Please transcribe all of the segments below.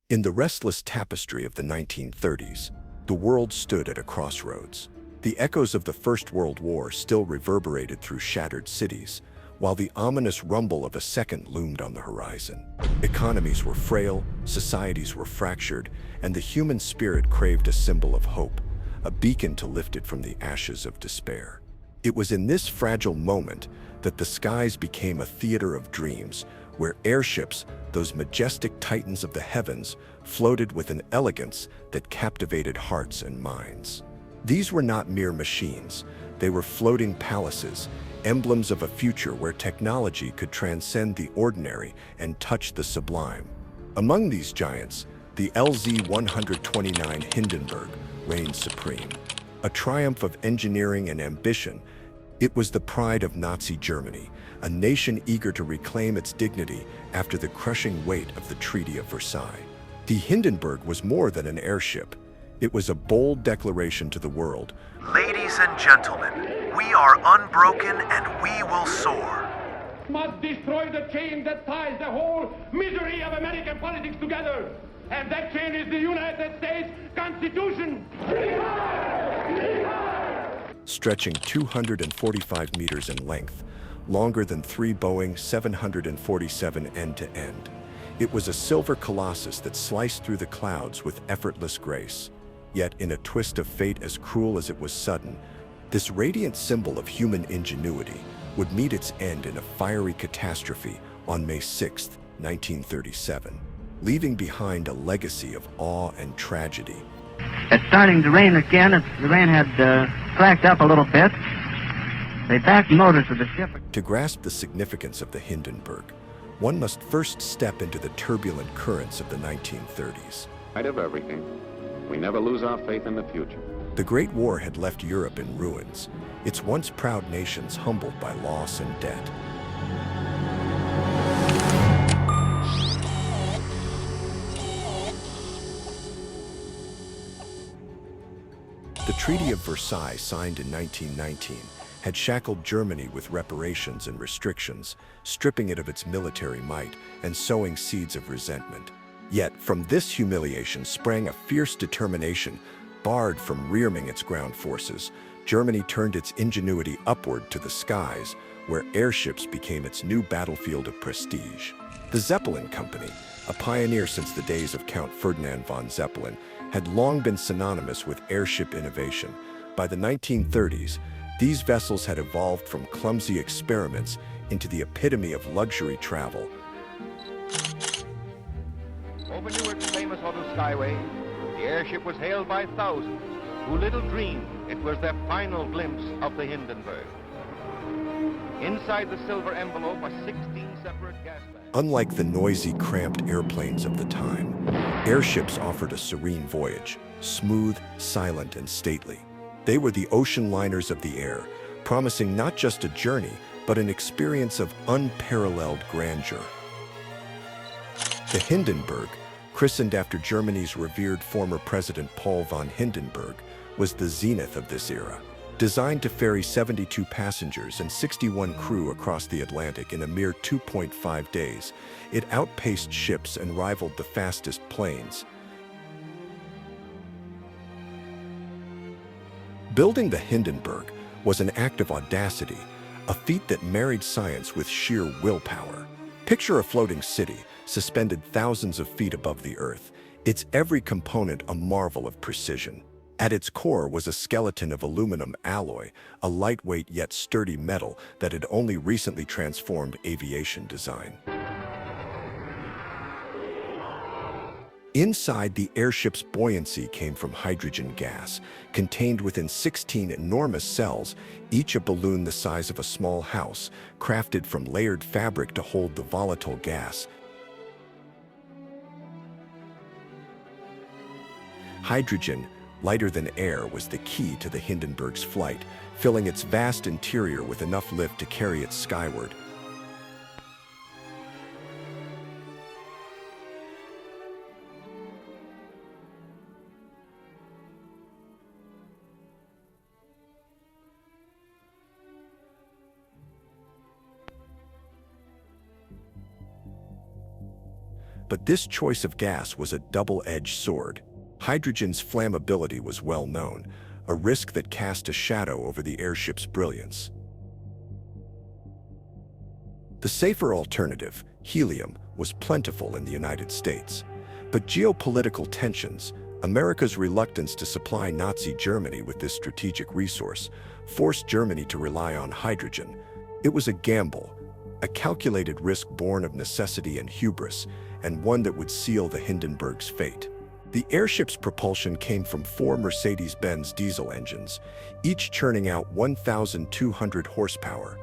In the restless tapestry of the 1930s, the world stood at a crossroads. The echoes of the First World War still reverberated through shattered cities, while the ominous rumble of a second loomed on the horizon. Economies were frail, societies were fractured, and the human spirit craved a symbol of hope, a beacon to lift it from the ashes of despair. It was in this fragile moment that the skies became a theater of dreams, where airships, those majestic titans of the heavens, floated with an elegance that captivated hearts and minds. These were not mere machines. They were floating palaces, emblems of a future where technology could transcend the ordinary and touch the sublime. Among these giants, the LZ-129 Hindenburg reigned supreme. A triumph of engineering and ambition, it was the pride of Nazi Germany, a nation eager to reclaim its dignity after the crushing weight of the Treaty of Versailles. The Hindenburg was more than an airship. It was a bold declaration to the world. Ladies and gentlemen, we are unbroken and we will soar. Must destroy the chain that ties the whole misery of American politics together. And that chain is the United States Constitution. Stretching 245 meters in length, longer than 3 Boeing 747 end-to-end. It was a silver colossus that sliced through the clouds with effortless grace. Yet, in a twist of fate as cruel as it was sudden, this radiant symbol of human ingenuity would meet its end in a fiery catastrophe on May 6, 1937, leaving behind a legacy of awe and tragedy. It's starting to rain again. The rain had slacked up a little bit. They backed motors of the ship. To grasp the significance of the Hindenburg, one must first step into the turbulent currents of the 1930s. Of everything. We never lose our faith in the future. The Great War had left Europe in ruins, its once proud nations humbled by loss and debt. The Treaty of Versailles, signed in 1919, had shackled Germany with reparations and restrictions, stripping it of its military might and sowing seeds of resentment. Yet, from this humiliation sprang a fierce determination. Barred from rearming its ground forces, Germany turned its ingenuity upward to the skies, where airships became its new battlefield of prestige. The Zeppelin Company, a pioneer since the days of Count Ferdinand von Zeppelin, had long been synonymous with airship innovation. By the 1930s, these vessels had evolved from clumsy experiments into the epitome of luxury travel. Over Newark's famous auto skyway, the airship was hailed by thousands who little dreamed it was their final glimpse of the Hindenburg. Inside the silver envelope are 16 separate gas bags. Unlike the noisy, cramped airplanes of the time, airships offered a serene voyage, smooth, silent, and stately. They were the ocean liners of the air, promising not just a journey, but an experience of unparalleled grandeur. The Hindenburg, christened after Germany's revered former President Paul von Hindenburg, was the zenith of this era. Designed to ferry 72 passengers and 61 crew across the Atlantic in a mere 2.5 days, it outpaced ships and rivaled the fastest planes. Building the Hindenburg was an act of audacity, a feat that married science with sheer willpower. Picture a floating city, suspended thousands of feet above the earth, its every component a marvel of precision. At its core was a skeleton of aluminum alloy, a lightweight yet sturdy metal that had only recently transformed aviation design. Inside, the airship's buoyancy came from hydrogen gas, contained within 16 enormous cells, each a balloon the size of a small house, crafted from layered fabric to hold the volatile gas. Hydrogen, lighter than air, was the key to the Hindenburg's flight, filling its vast interior with enough lift to carry it skyward. But this choice of gas was a double-edged sword. Hydrogen's flammability was well known, a risk that cast a shadow over the airship's brilliance. The safer alternative, helium, was plentiful in the United States. But geopolitical tensions, America's reluctance to supply Nazi Germany with this strategic resource, forced Germany to rely on hydrogen. It was a gamble, a calculated risk born of necessity and hubris, and one that would seal the Hindenburg's fate. The airship's propulsion came from 4 Mercedes-Benz diesel engines, each churning out 1,200 horsepower.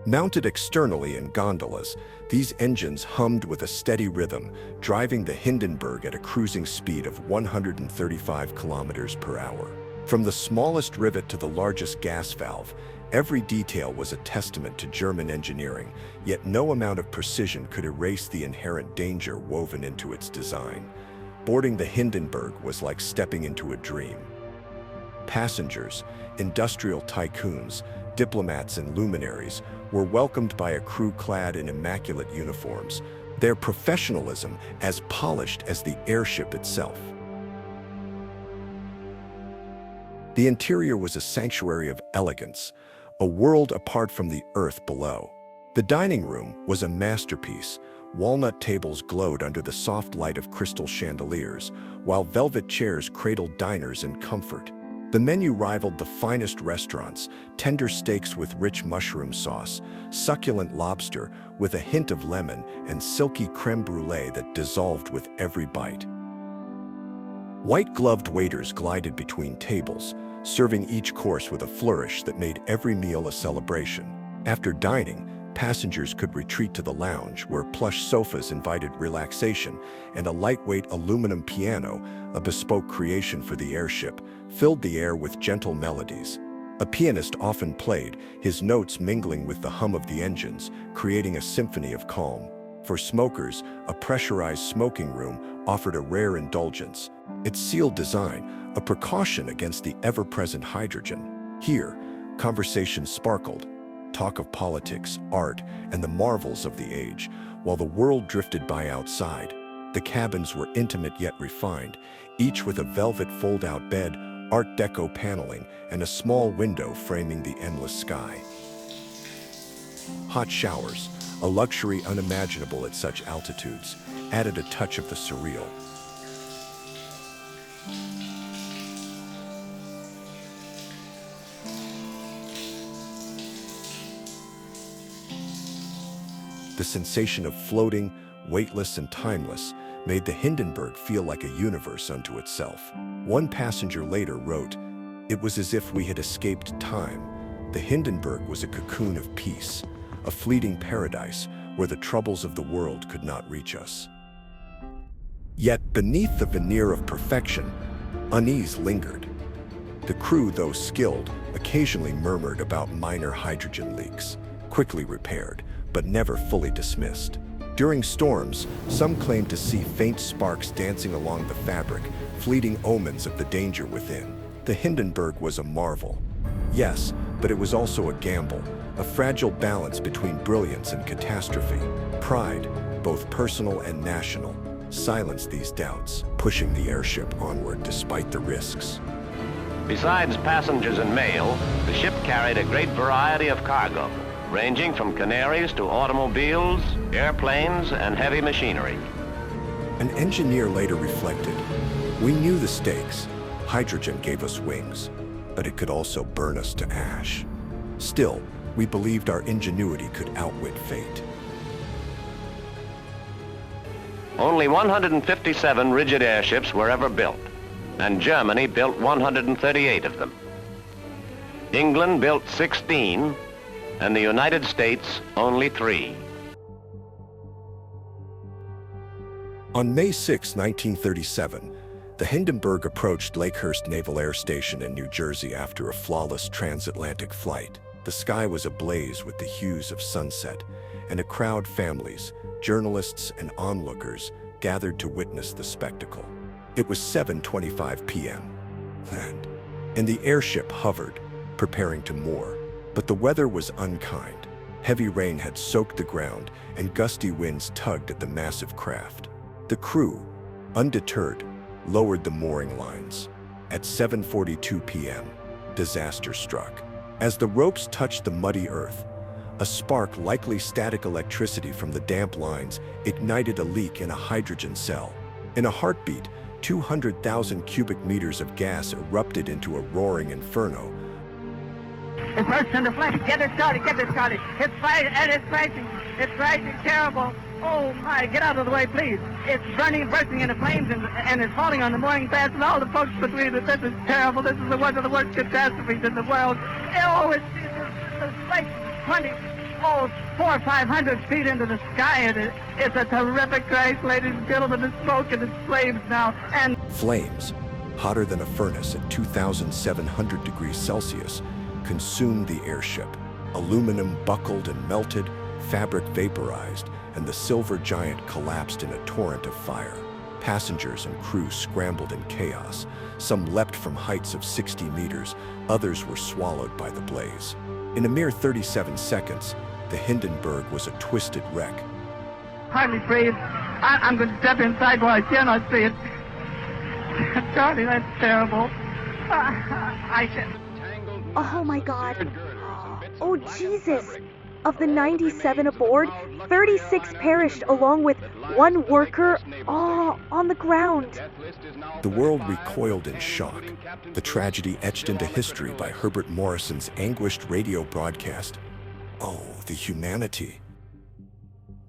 Mounted externally in gondolas, these engines hummed with a steady rhythm, driving the Hindenburg at a cruising speed of 135 kilometers per hour. From the smallest rivet to the largest gas valve, every detail was a testament to German engineering, yet no amount of precision could erase the inherent danger woven into its design. Boarding the Hindenburg was like stepping into a dream. Passengers, industrial tycoons, diplomats and luminaries were welcomed by a crew clad in immaculate uniforms, their professionalism as polished as the airship itself. The interior was a sanctuary of elegance, a world apart from the earth below. The dining room was a masterpiece. Walnut tables glowed under the soft light of crystal chandeliers, while velvet chairs cradled diners in comfort. The menu rivaled the finest restaurants: tender steaks with rich mushroom sauce, succulent lobster with a hint of lemon, and silky creme brulee that dissolved with every bite. White-gloved waiters glided between tables, serving each course with a flourish that made every meal a celebration. After dining, passengers could retreat to the lounge, where plush sofas invited relaxation, and a lightweight aluminum piano, a bespoke creation for the airship, filled the air with gentle melodies. A pianist often played, his notes mingling with the hum of the engines, creating a symphony of calm. For smokers, a pressurized smoking room offered a rare indulgence. Its sealed design, a precaution against the ever-present hydrogen. Here, conversations sparkled, talk of politics, art, and the marvels of the age, while the world drifted by outside. The cabins were intimate yet refined, each with a velvet fold-out bed, Art Deco paneling, and a small window framing the endless sky. Hot showers, a luxury unimaginable at such altitudes, added a touch of the surreal. The sensation of floating, weightless and timeless, made the Hindenburg feel like a universe unto itself. One passenger later wrote, "It was as if we had escaped time. The Hindenburg was a cocoon of peace, a fleeting paradise where the troubles of the world could not reach us." Yet beneath the veneer of perfection, unease lingered. The crew, though skilled, occasionally murmured about minor hydrogen leaks, quickly repaired, but never fully dismissed. During storms, some claimed to see faint sparks dancing along the fabric, fleeting omens of the danger within. The Hindenburg was a marvel. Yes, but it was also a gamble, a fragile balance between brilliance and catastrophe. Pride, both personal and national, silenced these doubts, pushing the airship onward despite the risks. Besides passengers and mail, the ship carried a great variety of cargo, ranging from canaries to automobiles, airplanes, and heavy machinery. An engineer later reflected, "We knew the stakes. Hydrogen gave us wings, but it could also burn us to ash. Still, we believed our ingenuity could outwit fate." Only 157 rigid airships were ever built, and Germany built 138 of them. England built 16, and the United States only 3. On May 6, 1937, the Hindenburg approached Lakehurst Naval Air Station in New Jersey after a flawless transatlantic flight. The sky was ablaze with the hues of sunset, and a crowd, families, journalists, and onlookers gathered to witness the spectacle. It was 7:25 p.m. and the airship hovered, preparing to moor. But the weather was unkind. Heavy rain had soaked the ground, and gusty winds tugged at the massive craft. The crew, undeterred, lowered the mooring lines. At 7:42 p.m., disaster struck. As the ropes touched the muddy earth, a spark, likely static electricity from the damp lines, ignited a leak in a hydrogen cell. In a heartbeat, 200,000 cubic meters of gas erupted into a roaring inferno. It bursts into flames. Get it started, get it started. It's fighting, and it's crashing. It's crashing terrible. Oh my, get out of the way, please. It's burning, bursting into flames, and it's falling on the mooring mast and all the folks between it. This is terrible. This is one of the worst catastrophes in the world. Oh, it's like 400 or 500 feet into the sky, and it's a terrific crash, ladies and gentlemen. It's smoke and it's flames now, and Flames, hotter than a furnace at 2,700 degrees Celsius, consumed the airship. Aluminum buckled and melted, fabric vaporized, and the silver giant collapsed in a torrent of fire. Passengers and crew scrambled in chaos. Some leapt from heights of 60 meters, others were swallowed by the blaze. In a mere 37 seconds, the Hindenburg was a twisted wreck. hardly breathe. I'm going to step inside while I cannot see it. Charlie, that's terrible. I said. Oh my God. Oh Jesus. Of the 97 aboard, 36 perished along with one worker, all on the ground. The world recoiled in shock. The tragedy etched into history by Herbert Morrison's anguished radio broadcast. Oh, the humanity.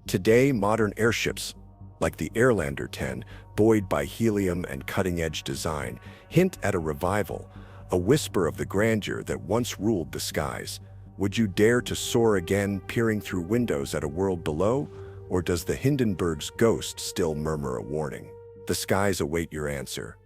Today, modern airships, like the Airlander 10, buoyed by helium and cutting-edge design, hint at a revival, a whisper of the grandeur that once ruled the skies. Would you dare to soar again, peering through windows at a world below? Or does the Hindenburg's ghost still murmur a warning? The skies await your answer.